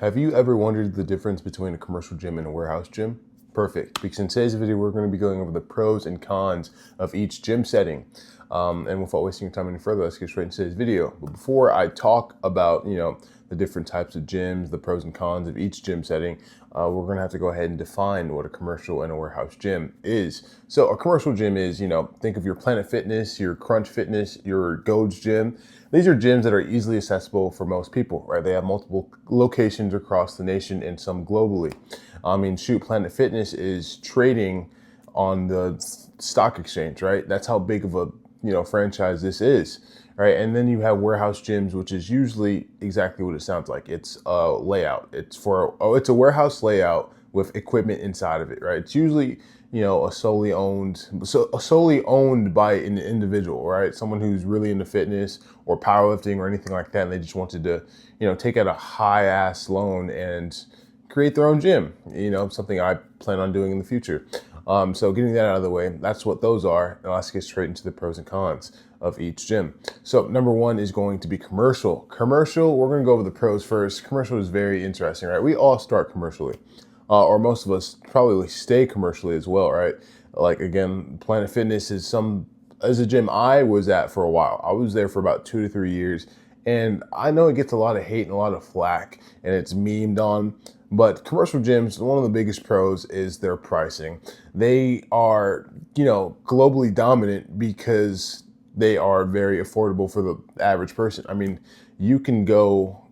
Have you ever wondered the difference between a commercial gym and a warehouse gym? Perfect, because in today's video, we're going to be going over the pros and cons of each gym setting. And without wasting your time any further, let's get straight into today's video. But before I talk about, the different types of gyms, the pros and cons of each gym setting, we're going to have to go ahead and define what a commercial and a warehouse gym is. So a commercial gym is, think of your Planet Fitness, your Crunch Fitness, your Gold's Gym. These are gyms that are easily accessible for most people, right? They have multiple locations across the nation and some globally. I mean, shoot, Planet Fitness is trading on the stock exchange, right? That's how big of a franchise this is, right? And then you have warehouse gyms, which is usually exactly what it sounds like. It's a layout. It's a warehouse layout with equipment inside of it, right? It's usually solely owned by an individual, right? Someone who's really into fitness or powerlifting or anything like that, and they just wanted to take out a high ass loan and create their own gym. Something I plan on doing in the future. So getting that out of the way, that's what those are. And let's get straight into the pros and cons of each gym. So number one is going to be commercial. Commercial, we're going to go over the pros first. Commercial is very interesting, right? We all start commercially, or most of us probably stay commercially as well, right? Like again, Planet Fitness is a gym I was at for a while. I was there for about 2 to 3 years. And I know it gets a lot of hate and a lot of flack, and it's memed on. But commercial gyms, one of the biggest pros is their pricing. They are, globally dominant because they are very affordable for the average person. I mean, you can go.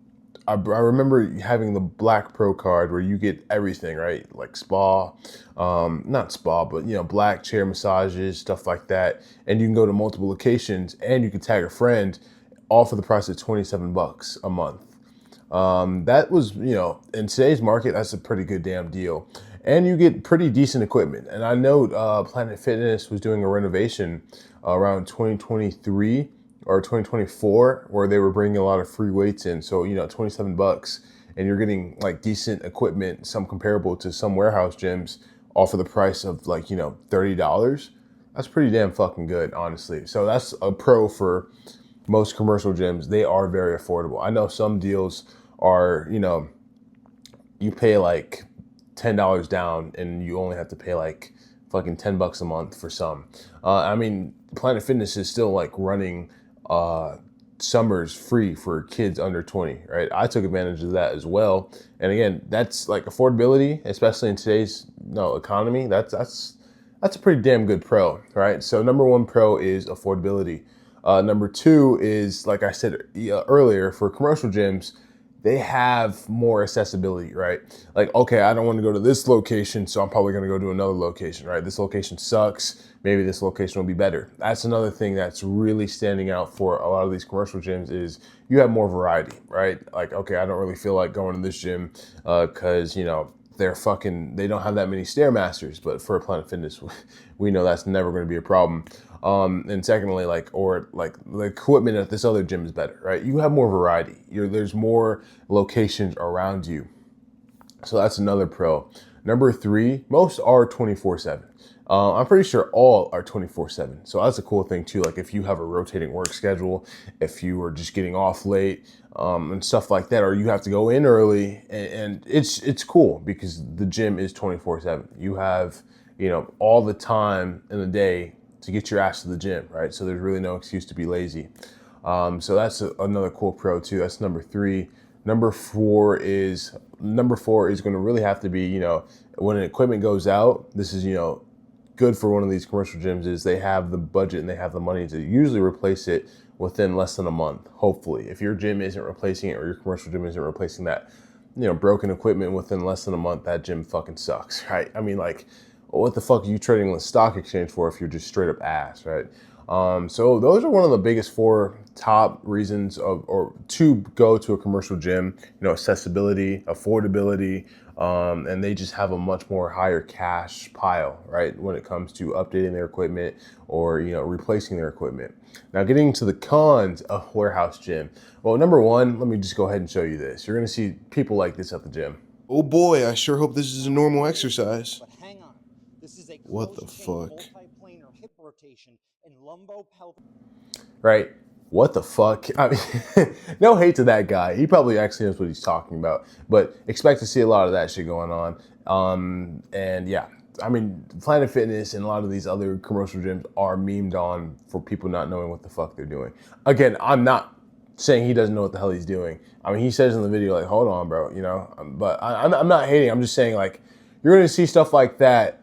I remember having the Black Pro card where you get everything, right? Like spa, not spa, but black chair massages, stuff like that. And you can go to multiple locations, and you can tag a friend, all for the price of $27 a month. That was, in today's market, that's a pretty good damn deal. And you get pretty decent equipment. And I know Planet Fitness was doing a renovation around 2023 or 2024 where they were bringing a lot of free weights in. So, $27 and you're getting like decent equipment, some comparable to some warehouse gyms, all for the price of like, $30. That's pretty damn fucking good, honestly. So that's a pro for most commercial gyms. They are very affordable. I know some deals are, you pay like $10 down and you only have to pay like fucking $10 a month for some. I mean, Planet Fitness is still like running summers free for kids under 20, right? I took advantage of that as well. And again, that's like affordability, especially in today's economy. That's a pretty damn good pro, right? So number one pro is affordability. Number two is, like I said earlier, for commercial gyms, they have more accessibility, right? Like, okay, I don't want to go to this location, so I'm probably going to go to another location, right? This location sucks. Maybe this location will be better. That's another thing that's really standing out for a lot of these commercial gyms is you have more variety, right? Like, okay, I don't really feel like going to this gym because, they don't have that many Stairmasters, but for Planet Fitness, we know that's never going to be a problem. And secondly, the equipment at this other gym is better, right? You have more variety. There's more locations around you. So that's another pro. Number three, most are 24/7. I'm pretty sure all are 24/7. So that's a cool thing too. Like if you have a rotating work schedule, if you are just getting off late, and stuff like that, or you have to go in early, and it's cool because the gym is 24/7. You have, all the time in the day to get your ass to the gym, right? So there's really no excuse to be lazy. So that's another cool pro too. That's number three. Number four is going to really have to be, when an equipment goes out, this is, good for one of these commercial gyms is they have the budget and they have the money to usually replace it within less than a month, hopefully. If your gym isn't replacing it or your commercial gym isn't replacing that, broken equipment within less than a month, that gym fucking sucks, right? I mean, like, what the fuck are you trading on the stock exchange for if you're just straight up ass, right? So those are one of the biggest four top reasons or to go to a commercial gym, accessibility, affordability, and they just have a much more higher cash pile, right? When it comes to updating their equipment or, replacing their equipment. Now getting to the cons of warehouse gym. Well, number one, let me just go ahead and show you this. You're going to see people like this at the gym. Oh boy, I sure hope this is a normal exercise. But hang on. This is a What the closed chain fuck? multiplanar hip rotation and lumbopelvic. Right? what the fuck? I mean, no hate to that guy. He probably actually knows what he's talking about, but expect to see a lot of that shit going on. And yeah, I mean, Planet Fitness and a lot of these other commercial gyms are memed on for people not knowing what the fuck they're doing. Again, I'm not saying he doesn't know what the hell he's doing. I mean, he says in the video, like, hold on, bro, you know, but I'm not hating. I'm just saying, like, you're going to see stuff like that,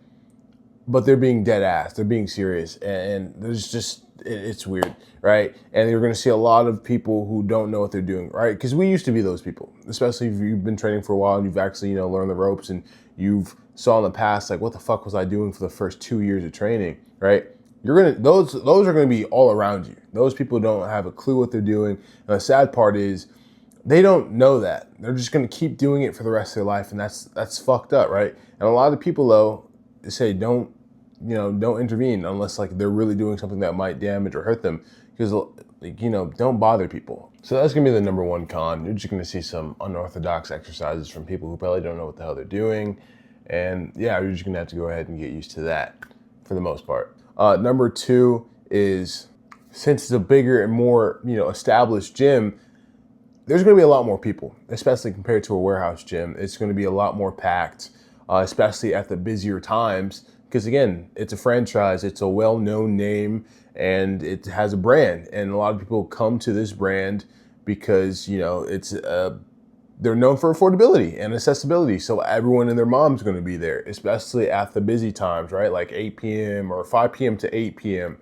but they're being dead ass. They're being serious. And there's just, it's weird, right? And you're going to see a lot of people who don't know what they're doing, right? Because we used to be those people, especially if you've been training for a while and you've actually, you know, learned the ropes and you've saw in the past, like, what the fuck was I doing for the first 2 years of training, right? Those are gonna be all around you. Those people don't have a clue what they're doing. And the sad part is they don't know that. They're just gonna keep doing it for the rest of their life, and that's fucked up, right? And a lot of people though say don't intervene unless like they're really doing something that might damage or hurt them, because like, you know, don't bother people. So that's gonna be the number one con. You're just gonna see some unorthodox exercises from people who probably don't know what the hell they're doing. And yeah, you're just gonna have to go ahead and get used to that for the most part. Number two is, since it's a bigger and more, you know, established gym, there's going to be a lot more people, especially compared to a warehouse gym. It's going to be a lot more packed, especially at the busier times. Because again, it's a franchise, it's a well-known name, and it has a brand. And a lot of people come to this brand because, you know, it's they're known for affordability and accessibility. So everyone and their mom's going to be there, especially at the busy times, right? Like 8 p.m. or 5 p.m. to 8 p.m.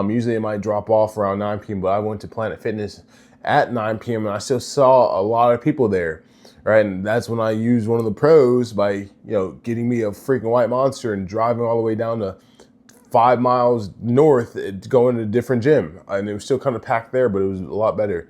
Usually it might drop off around 9 p.m., but I went to Planet Fitness at 9 p.m. and I still saw a lot of people there, right? And that's when I used one of the pros by, you know, getting me a freaking white monster and driving all the way down to 5 miles north, going to a different gym. And it was still kind of packed there, but it was a lot better.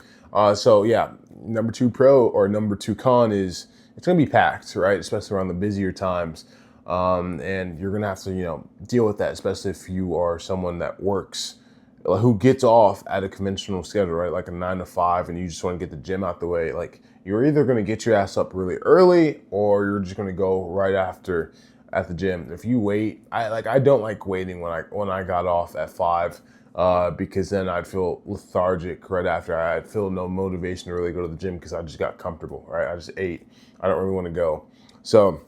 So yeah, number two pro or number two con is it's going to be packed, right? Especially around the busier times. And you're going to have to, you know, deal with that, especially if you are someone that works, who gets off at a conventional schedule, right? Like a 9 to 5, and you just want to get the gym out the way. Like, you're either going to get your ass up really early or you're just going to go right after at the gym. If you wait, I don't like waiting when I got off at 5. Because then I'd feel lethargic right after. I'd feel no motivation to really go to the gym because I just got comfortable, right? I just ate. I don't really want to go. So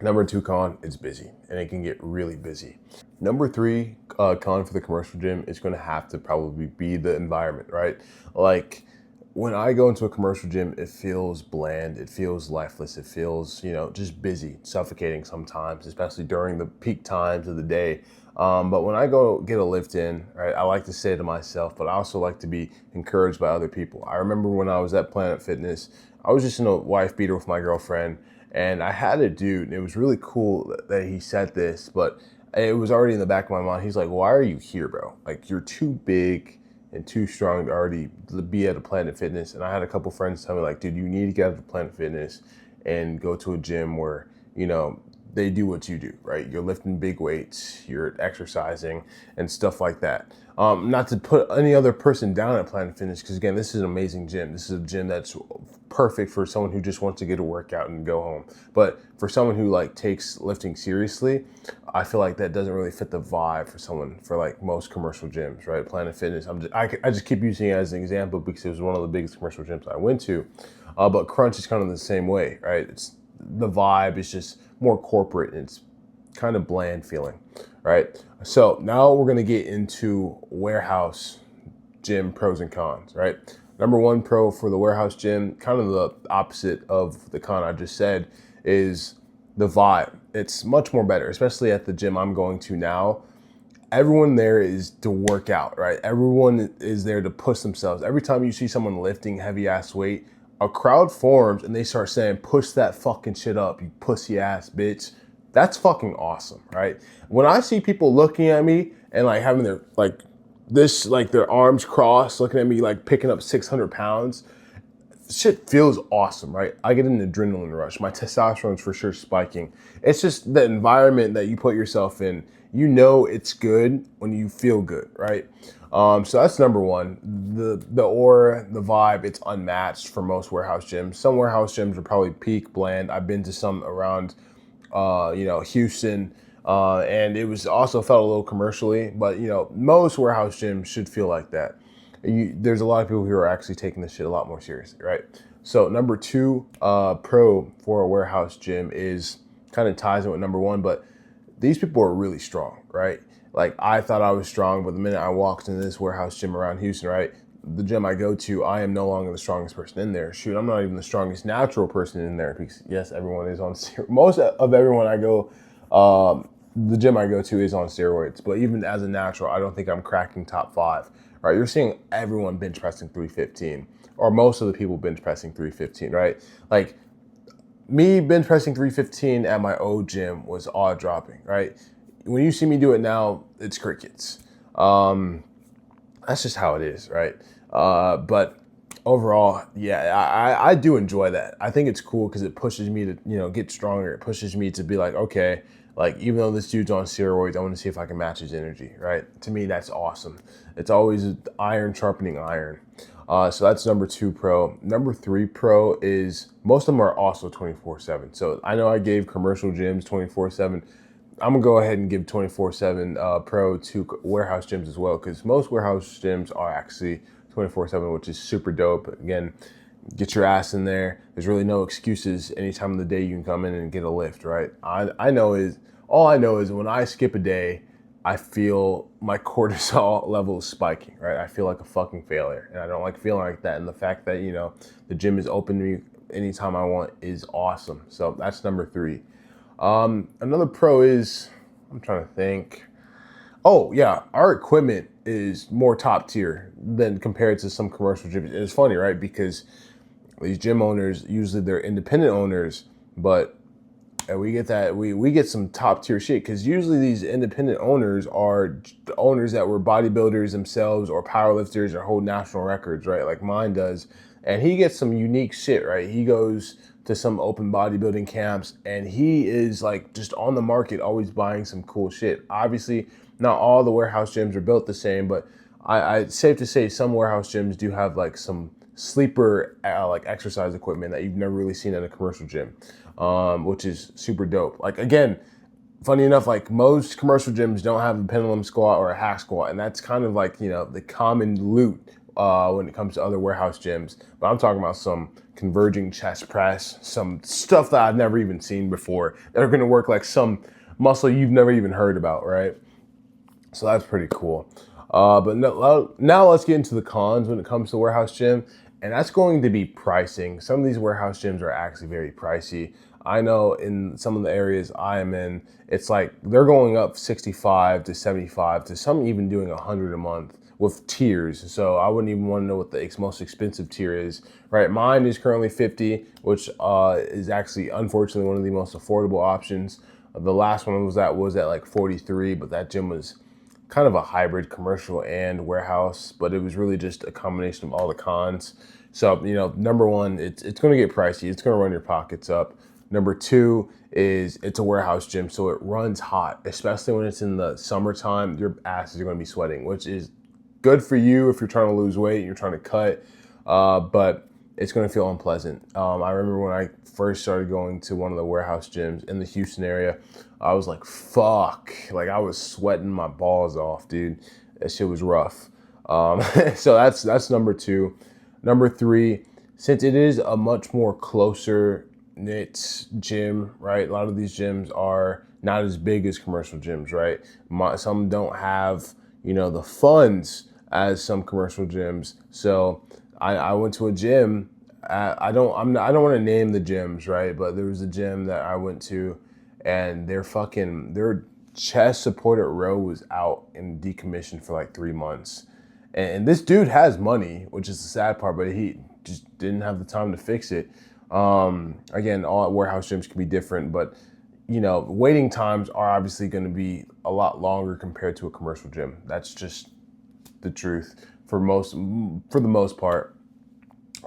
number two con, it's busy, and it can get really busy. Number three con for the commercial gym is going to have to probably be the environment, right? Like, when I go into a commercial gym, it feels bland, it feels lifeless, it feels, you know, just busy, suffocating sometimes, especially during the peak times of the day. But when I go get a lift in, right, I like to say to myself, but I also like to be encouraged by other people. I remember when I was at Planet Fitness, I was just in a wife beater with my girlfriend, and I had a dude, and it was really cool that he said this, but it was already in the back of my mind. He's like, why are you here, bro? Like, you're too big and too strong to already be at a Planet Fitness. And I had a couple friends tell me, like, dude, you need to get out of Planet Fitness and go to a gym where, you know, they do what you do, right? You're lifting big weights, you're exercising and stuff like that. Not to put any other person down at Planet Fitness, because again, this is an amazing gym. This is a gym that's perfect for someone who just wants to get a workout and go home. But for someone who like takes lifting seriously, I feel like that doesn't really fit the vibe for someone, for like most commercial gyms, right? Planet Fitness, I just keep using it as an example because it was one of the biggest commercial gyms I went to. But Crunch is kind of the same way, right? It's the vibe is just more corporate and it's kind of bland feeling, right? So now we're gonna get into warehouse gym pros and cons, right? Number one pro for the warehouse gym, kind of the opposite of the con I just said, is the vibe. It's much more better, especially at the gym I'm going to now. Everyone there is to work out, right? Everyone is there to push themselves. Every time you see someone lifting heavy ass weight, a crowd forms and they start saying, push that fucking shit up, you pussy ass bitch. That's fucking awesome, right? When I see people looking at me and like having their like this, like their arms crossed, looking at me like picking up 600 pounds, shit feels awesome, right? I get an adrenaline rush. My testosterone's for sure spiking. It's just the environment that you put yourself in. You know it's good when you feel good, right? So that's number one. The aura, the vibe, it's unmatched for most warehouse gyms. Some warehouse gyms are probably peak bland. I've been to some around, Houston, and it was also felt a little commercially, but you know, most warehouse gyms should feel like that. there's a lot of people who are actually taking this shit a lot more seriously, right? So number two pro for a warehouse gym is kind of ties in with number one, but these people are really strong, right? Like I thought I was strong, but the minute I walked into this warehouse gym around Houston, right? The gym I go to, I am no longer the strongest person in there. Shoot, I'm not even the strongest natural person in there because yes, everyone is on most of everyone I go, the gym I go to is on steroids. But even as a natural, I don't think I'm cracking top five. Right? You're seeing everyone bench pressing 315, or most of the people bench pressing 315, right? Like me bench pressing 315 at my old gym was awe dropping, right? When you see me do it now, it's crickets. That's just how it is, right? But overall, yeah, I do enjoy that. I think it's cool because it pushes me to, get stronger. It pushes me to be like, okay, like even though this dude's on steroids, I want to see if I can match his energy, right? To me, that's awesome. It's always iron sharpening iron. So that's number two pro. Number three pro is most of them are also 24/7. So I know I gave commercial gyms 24/7. I'm gonna go ahead and give 24/7 pro to warehouse gyms as well, because most warehouse gyms are actually 24/7, which is super dope. Again, get your ass in there. There's really no excuses. Any time of the day you can come in and get a lift, right? All I know is when I skip a day, I feel my cortisol levels spiking, right? I feel like a fucking failure, and I don't like feeling like that. And the fact that the gym is open to me anytime I want is awesome. So that's number three. Another pro is, I'm trying to think. Oh yeah, our equipment is more top tier than compared to some commercial gyms. And it's funny, right? Because these gym owners, usually they're independent owners, but we get some top tier shit because usually these independent owners are the owners that were bodybuilders themselves or powerlifters or hold national records, right? Like mine does. And he gets some unique shit, right? He goes to some open bodybuilding camps and he is like just on the market, always buying some cool shit. Obviously, not all the warehouse gyms are built the same, but it's safe to say some warehouse gyms do have like some sleeper like exercise equipment that you've never really seen at a commercial gym, which is super dope. Like again, funny enough, like most commercial gyms don't have a pendulum squat or a hack squat, and that's kind of like the common loot when it comes to other warehouse gyms. But I'm talking about some converging chest press, some stuff that I've never even seen before that are going to work like some muscle you've never even heard about, right? So that's pretty cool. But now let's get into the cons when it comes to warehouse gym, and that's going to be pricing. Some of these warehouse gyms are actually very pricey. I know in some of the areas I am in, it's like they're going up 65 to 75 to some even doing 100 a month with tiers. So I wouldn't even want to know what the most expensive tier is, right? Mine is currently 50, which is actually unfortunately one of the most affordable options. The last one was at like 43, but that gym was kind of a hybrid commercial and warehouse, but it was really just a combination of all the cons. So, number one, it's going to get pricey. It's going to run your pockets up. Number two is it's a warehouse gym, so it runs hot, especially when it's in the summertime. Your ass is going to be sweating, which is good for you if you're trying to lose weight and you're trying to cut, but it's going to feel unpleasant. I remember when I first started going to one of the warehouse gyms in the Houston area, I was like, fuck. Like, I was sweating my balls off, dude. That shit was rough. So that's number two. Number three, since it is a much more closer knit gym, right? A lot of these gyms are not as big as commercial gyms, right? Some don't have, the funds as some commercial gyms. So I went to a gym. I don't want to name the gyms, right? But there was a gym that I went to, and their chest supported row was out and decommissioned for like 3 months. And this dude has money, which is the sad part, but he just didn't have the time to fix it. Again, all warehouse gyms can be different, but waiting times are obviously going to be a lot longer compared to a commercial gym. That's just the truth for the most part.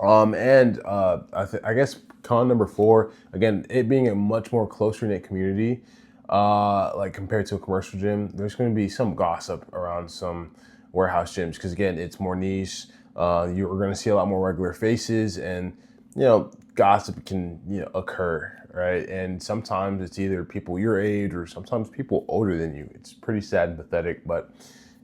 I guess con number four, again, it being a much more closer knit community, like compared to a commercial gym, there's going to be some gossip around some warehouse gyms because again, it's more niche. You're going to see a lot more regular faces, and gossip can occur, right? And sometimes it's either people your age or sometimes people older than you. It's pretty sad and pathetic, but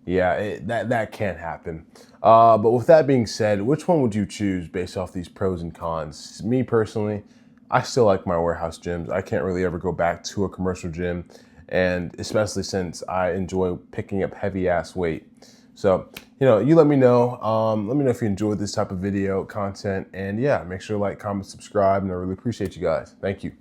Yeah, that can't happen. But with that being said, which one would you choose based off these pros and cons? Me personally, I still like my warehouse gyms. I can't really ever go back to a commercial gym, and especially since I enjoy picking up heavy ass weight. So, you let me know. Let me know if you enjoyed this type of video content, and yeah, make sure to like, comment, subscribe, and I really appreciate you guys. Thank you.